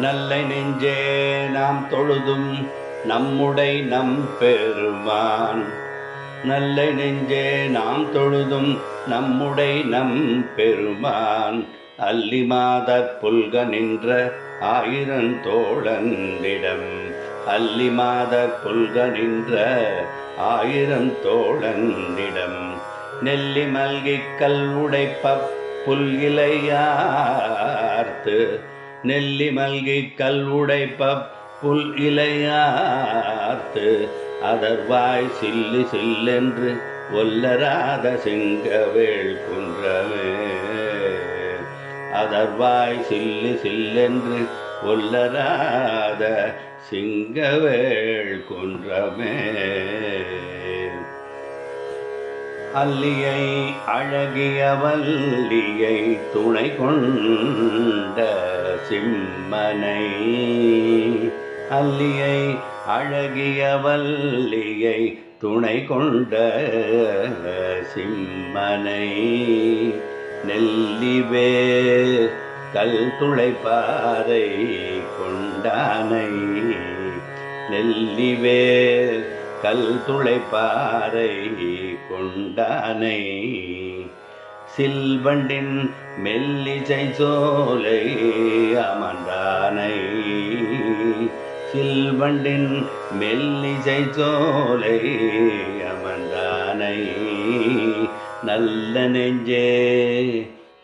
நல்லை நெஞ்சே நாம் தொழுதும் நம்முடை நம் பெருமான். நல்லை நெஞ்சே நாம் தொழுதும் நம்முடை நம் பெருமான். அல்லி மாதர் புல்க நின்ற ஆயிரம் தோழந்திடம். அல்லி மாதர் புல்க நின்ற ஆயிரம் தோழந்திடம். நெல்லி மல்கிக் கல் உடைப்ப புல் இலையார்த்து. நெல்லி மல்கி கல் உடைப்ப புல் இலையார்த்து. அதர்வாய் சில்லு சில்லென்று ஒல்லராத சிங்கவேள் குன்றமே. அதர்வாய் சில்லு சில்லென்று ஒல்லராத சிங்கவேள் குன்றமே. அல்லியை அழகிய வல்லியை துணை கொண்ட சிம்மனை. அல்லியை அழகிய வல்லியை துணை கொண்ட சிம்மனை. நெல்லிவேர் கல் துளைப்பாறை கொண்டானை. நெல்லிவேர் கல் துளைப்பாறை கொண்டானை. சில்வண்டின் மெல்லிசை சோலை அமர்ந்தானை. சில்வண்டின் மெல்லிசை சோலை அமர்ந்தானை. நல்ல நெஞ்சே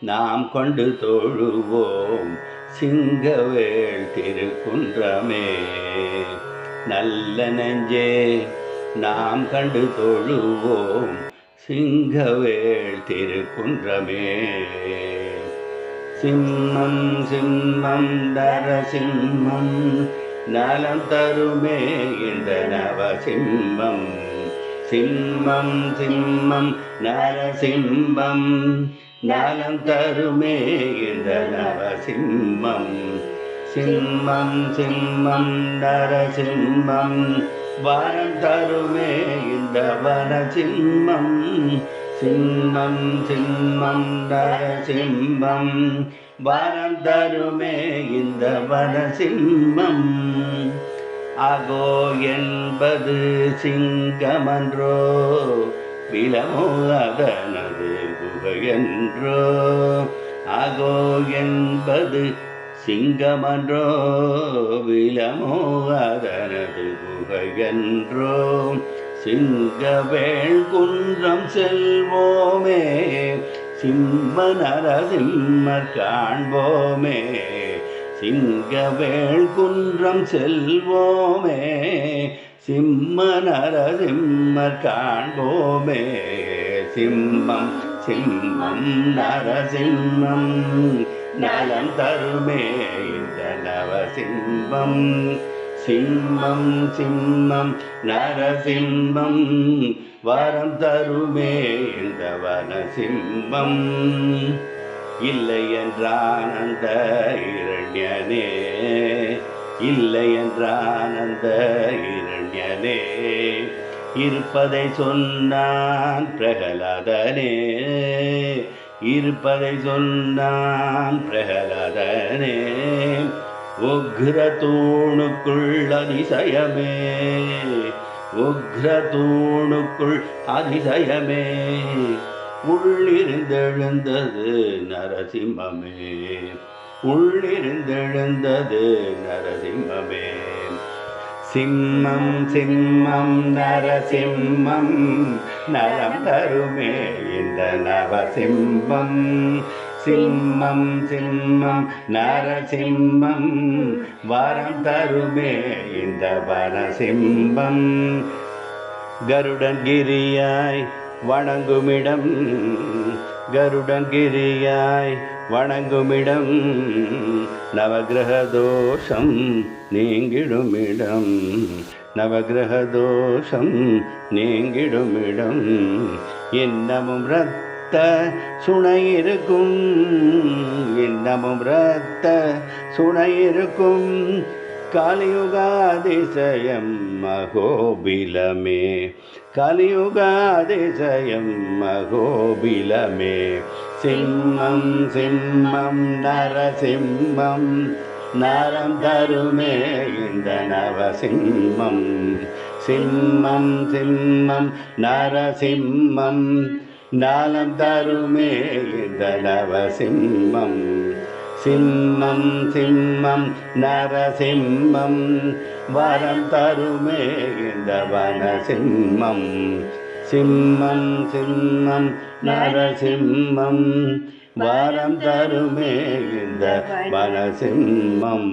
நாம் கொண்டு தொழுவோம் சிங்கவேள் திருக்குன்றமே. நல்ல நெஞ்சே நாம் கண்டு தொழுவோம் சிங்கவேள் திருக்குன்றமே. சிம்மம் சிம்மம் நரசிம்மம் நலம் தருமே இந்த நவசிம்மம். சிம்மம் சிம்மம் நரசிம்மம் நலம் தருமே இந்த நவசிம்மம். சிம்மம் சிம்மம் நரசிம்மம் வரம் தருமே இந்த வனசிம்மம். சிம்மம் சிம்மம் நரசிம்மம் வரம் தருமே இந்த வனசிம்மம். அகோ என்பது சிங்கமன்றோ விலமோ அதனது குகையன்றோ. அகோ என்பது சிங்கமன்றோ விலமோ அதனது குகையன்றோ. சிங்கவேள் குன்றம் செல்வோமே சிம்ம நரசிம்மர் காண்போமே. சிங்கவேள் குன்றம் செல்வோமே சிம்ம நரசிம்மர் காண்போமே. சிம்மம் சிம்மம் நரசிம்மம் நலம் தருமே இந்த நவசிம்மம். சிம்மம் சிம்மம் நரசிம்மம் வரம் தருமே இந்த வனசிம்மம். இல்லை என்றான் அந்த இரண்யனே. இல்லை என்றான் அந்த இரண்யனே. இருப்பதை சொன்னான் பிரகலாதனே. இருப்பதை சொன்னான் பிரகலாதனே. உக்ர தூணுக்குள் அதிசயமே. உக்ர தூணுக்குள் அதிசயமே. உள்ளிருந்தெழுந்தது நரசிம்மமே. உள்ளிருந்தெழுந்தது நரசிம்மமே. சிம்மம் சிம்மம் நரசிம்மம் நலம் தருமே இந்த நவசிம்மம். சிம்மம் சிம்மம் நரசிம்மம் வரம் தருமே இந்த வனசிம்மம். கருடன் கிரியாய் வணங்குமிடம். கருடன் கிரியாய் வணங்குமிடம். நவகிரக தோஷம் நீங்கிடுமிடம். நவகிரக தோஷம் நீங்கிடுமிடம். இன்னமும் இரத்த சுனையிருக்கும். இன்னமும் இரத்த சுனையிருக்கும். கலியுகாதிசயம் மகோபிலமே. கலியுகாதிசயம் மகோபிலமே. சிம்மம் சிம்மம் நரசிம்மம் நலம் தருமே இந்த நவசிம்மம். சிம்மம் சிம்மம் நரசிம்மம் நலம் தருமே இந்த நவசிம்மம். சிம்மம் சிம்மம் நரசிம்மம் வரம் தருமே இந்த வனசிம்மம். சிம்மம் சிம்மம் நரசிம்மம் வரம் தருமே இந்த வனசிம்மம்.